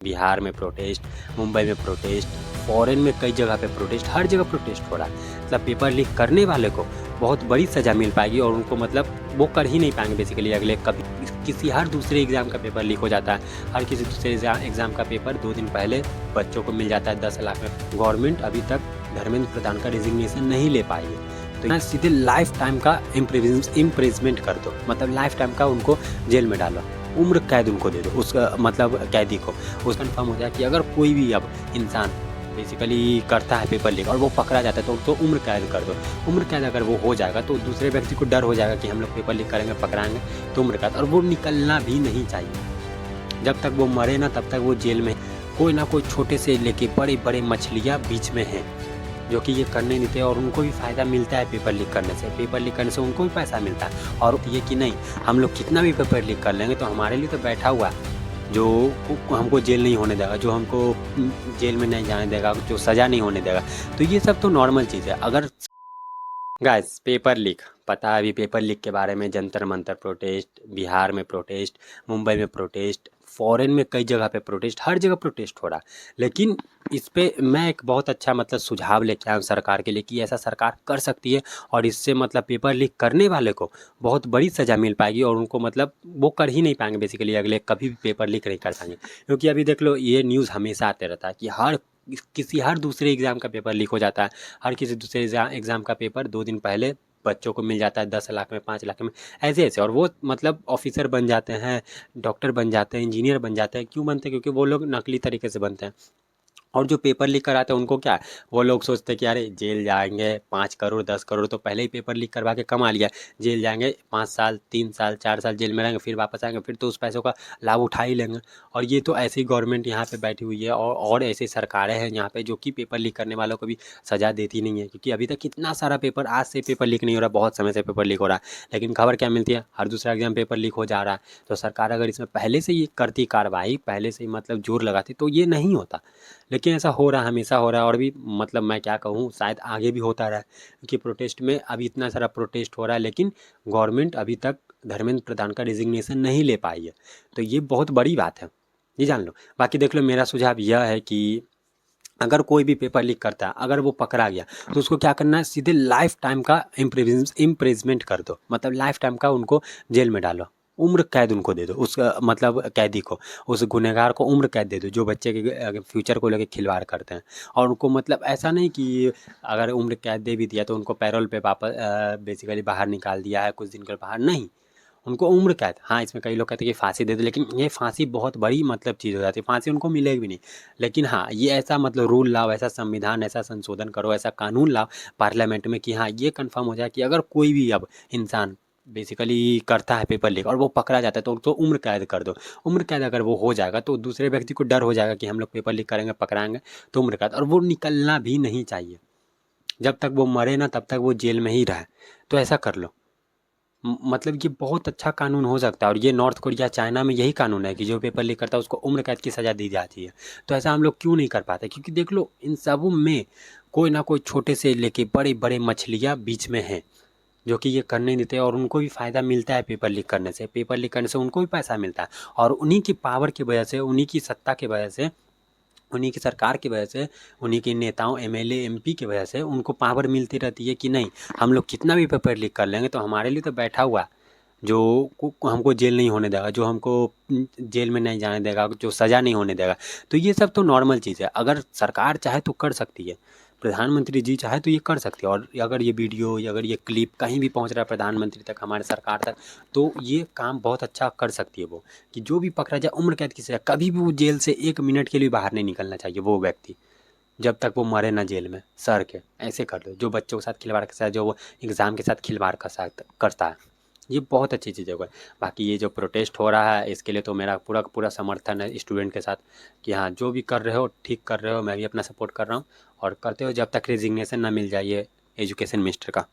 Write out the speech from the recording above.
बिहार में प्रोटेस्ट, मुंबई में protest, foreign में कई जगह पे प्रोटेस्ट, हर जगह प्रोटेस्ट हो रहा है। मतलब पेपर लीक करने वाले को बहुत बड़ी सज़ा मिल पाएगी और उनको मतलब वो कर ही नहीं पाएंगे बेसिकली अगले कभी किसी हर दूसरे एग्ज़ाम का पेपर लीक हो जाता है। हर किसी दूसरे एग्ज़ाम का पेपर 2 दिन पहले बच्चों को मिल जाता है 10 लाख में। गवर्नमेंट अभी तक धर्मेंद्र प्रधान का रिजिग्नेशन नहीं ले पाई है, तो यहाँ सीधे लाइफ टाइम का इम्प्रिजमेंट कर दो, मतलब लाइफ टाइम का उनको जेल में डालो, उम्र कैद उनको दे दो, उस मतलब कैदी को उस कन्फर्म हो जाए कि अगर कोई भी अब इंसान बेसिकली करता है पेपर लीक और वो पकड़ा जाता है तो उम्र कैद कर दो। उम्र कैद अगर वो हो जाएगा तो दूसरे व्यक्ति को डर हो जाएगा कि हम लोग पेपर लीक करेंगे, पकड़ाएंगे, तो उम्र कैद, और वो निकलना भी नहीं चाहिए। जब तक वो मरे ना तब तक वो जेल में। कोई ना कोई छोटे से लेके बड़े बड़े मछलियाँ बीच में हैं जो कि ये करने नहीं देते और उनको भी फ़ायदा मिलता है पेपर लीक करने से। पेपर लीक करने से उनको भी पैसा मिलता है और ये कि नहीं हम लोग कितना भी पेपर लीक कर लेंगे तो हमारे लिए तो बैठा हुआ है जो हमको जेल नहीं होने देगा, जो हमको जेल में नहीं जाने देगा, जो सज़ा नहीं होने देगा। तो ये सब तो नॉर्मल चीज़ है। अगर गाइस पेपर लीक पता है, अभी पेपर लीक के बारे में जंतर मंतर प्रोटेस्ट, बिहार में प्रोटेस्ट, मुंबई में प्रोटेस्ट, फॉरेन में कई जगह पे प्रोटेस्ट, हर जगह प्रोटेस्ट हो रहा है। लेकिन इस पे मैं एक बहुत अच्छा मतलब सुझाव लेके आया हूँ सरकार के लिए कि ऐसा सरकार कर सकती है और इससे मतलब पेपर लीक करने वाले को बहुत बड़ी सज़ा मिल पाएगी और उनको मतलब वो कर ही नहीं पाएंगे बेसिकली अगले कभी भी पेपर लीक नहीं कर पाएंगे। क्योंकि अभी देख लो ये न्यूज़ हमेशा आते रहता है कि हर दूसरे एग्ज़ाम का पेपर लीक हो जाता है। हर किसी दूसरे एग्ज़ाम का पेपर 2 दिन पहले बच्चों को मिल जाता है 10 लाख में, 5 लाख में, ऐसे और वो मतलब ऑफिसर बन जाते हैं, डॉक्टर बन जाते हैं, इंजीनियर बन जाते हैं। क्यों बनते हैं? क्योंकि वो लोग नकली तरीके से बनते हैं। और जो पेपर लीक कराते हैं उनको क्या है, वो लोग सोचते हैं कि अरे जेल जाएंगे 5 करोड़ 10 करोड़ तो पहले ही पेपर लीक करवा के कमा लिया, जेल जाएंगे 5 साल 3 साल 4 साल जेल में रहेंगे, फिर वापस आएंगे, फिर तो उस पैसों का लाभ उठा ही लेंगे। और ये तो ऐसी गवर्नमेंट यहाँ पे बैठी हुई है और ऐसी सरकारें हैं यहाँ पे जो कि पेपर लीक करने वालों को भी सज़ा देती नहीं है। क्योंकि अभी तक कितना सारा पेपर आज से पेपर लीक नहीं हो रहा, बहुत समय से पेपर लीक हो रहा है, लेकिन खबर क्या मिलती है, हर दूसरा एग्जाम पेपर लीक हो जा रहा है। तो सरकार अगर इसमें पहले से ये करती कार्रवाई, पहले से ही मतलब जोर लगाती तो ये नहीं होता। लेकिन ऐसा हो रहा है, हमेशा हो रहा है और भी मतलब मैं क्या कहूँ शायद आगे भी होता रहा। क्योंकि प्रोटेस्ट में अभी इतना सारा प्रोटेस्ट हो रहा है लेकिन गवर्नमेंट अभी तक धर्मेंद्र प्रधान का रिजिग्नेशन नहीं ले पाई है, तो ये बहुत बड़ी बात है, ये जान लो। बाकी देख लो मेरा सुझाव यह है कि अगर कोई भी पेपर लीक करता है, अगर वो पकड़ा गया तो उसको क्या करना है, सीधे लाइफ टाइम का इम्प्रिजमेंट कर दो, मतलब लाइफ टाइम का उनको जेल में डालो, उम्र कैद उनको दे दो, उस मतलब कैदी को, उस गुनहगार को उम्र कैद दे दो जो बच्चे के फ्यूचर को लेकर खिलवाड़ करते हैं। और उनको मतलब ऐसा नहीं कि अगर उम्र कैद दे भी दिया तो उनको पैरोल पे वापस बेसिकली बाहर निकाल दिया है कुछ दिन के बाहर, नहीं, उनको उम्र कैद। हाँ, इसमें कई लोग कहते हैं कि फांसी दे दो, लेकिन ये फांसी बहुत बड़ी मतलब चीज़ हो जाती है, फांसी उनको मिलेगी भी नहीं। लेकिन हाँ, ये ऐसा मतलब रूल लाओ, ऐसा संविधान, ऐसा संशोधन करो, ऐसा कानून लाओ पार्लियामेंट में कि हाँ ये कन्फर्म हो जाए कि अगर कोई भी अब इंसान बेसिकली करता है पेपर लीक और वो पकड़ा जाता है तो उम्र कैद कर दो। उम्र कैद अगर वो हो जाएगा तो दूसरे व्यक्ति को डर हो जाएगा कि हम लोग पेपर लीक करेंगे, पकड़ाएंगे, तो उम्र कैद, और वो निकलना भी नहीं चाहिए। जब तक वो मरे ना तब तक वो जेल में ही रहे। तो ऐसा कर लो। मतलब ये बहुत अच्छा कानून हो सकता है और ये नॉर्थ कोरिया, चाइना में यही कानून है कि जो पेपर लीक करता है उसको उम्र कैद की सज़ा दी जाती है। तो ऐसा हम लोग क्यों नहीं कर पाते? क्योंकि देख लो इन सब में कोई ना कोई छोटे से लेके बड़े बड़े मछलियाँ बीच में हैं जो कि ये करने नहीं देते और उनको भी फ़ायदा मिलता है पेपर लीक करने से। पेपर लीक करने से उनको भी पैसा मिलता है और उन्हीं की पावर की वजह से, उन्हीं की सत्ता की वजह से, उन्हीं की सरकार की वजह से, उन्हीं के नेताओं एमएलए एमपी की वजह से उनको पावर मिलती रहती है कि नहीं हम लोग कितना भी पेपर लीक कर लेंगे तो हमारे लिए तो बैठा हुआ जो हमको जेल नहीं होने देगा, जो हमको जेल में नहीं जाने देगा, जो सज़ा नहीं होने देगा। तो ये सब तो नॉर्मल चीज़ है। अगर सरकार चाहे तो कर सकती है, प्रधानमंत्री जी चाहे तो ये कर सकती है। और अगर ये वीडियो या अगर ये क्लिप कहीं भी पहुंच रहा है प्रधानमंत्री तक, हमारे सरकार तक, तो ये काम बहुत अच्छा कर सकती है वो, कि जो भी पकड़ा जाए उम्र कैद की सज़ा, कभी भी वो जेल से 1 मिनट के लिए बाहर नहीं निकलना चाहिए वो व्यक्ति, जब तक वो मरे ना जेल में सड़ के। ऐसे कर दो। जो बच्चों के साथ खिलवाड़ के साथ, जो वो एग्ज़ाम के साथ खिलवाड़ का साथ करता है, ये बहुत अच्छी चीज़ है। बाकी ये जो प्रोटेस्ट हो रहा है इसके लिए तो मेरा पूरा पूरा समर्थन है स्टूडेंट के साथ कि हाँ जो भी कर रहे हो ठीक कर रहे हो, मैं भी अपना सपोर्ट कर रहा हूँ और करते हो जब तक रिजिग्नेशन ना मिल जाए एजुकेशन मिनिस्टर का।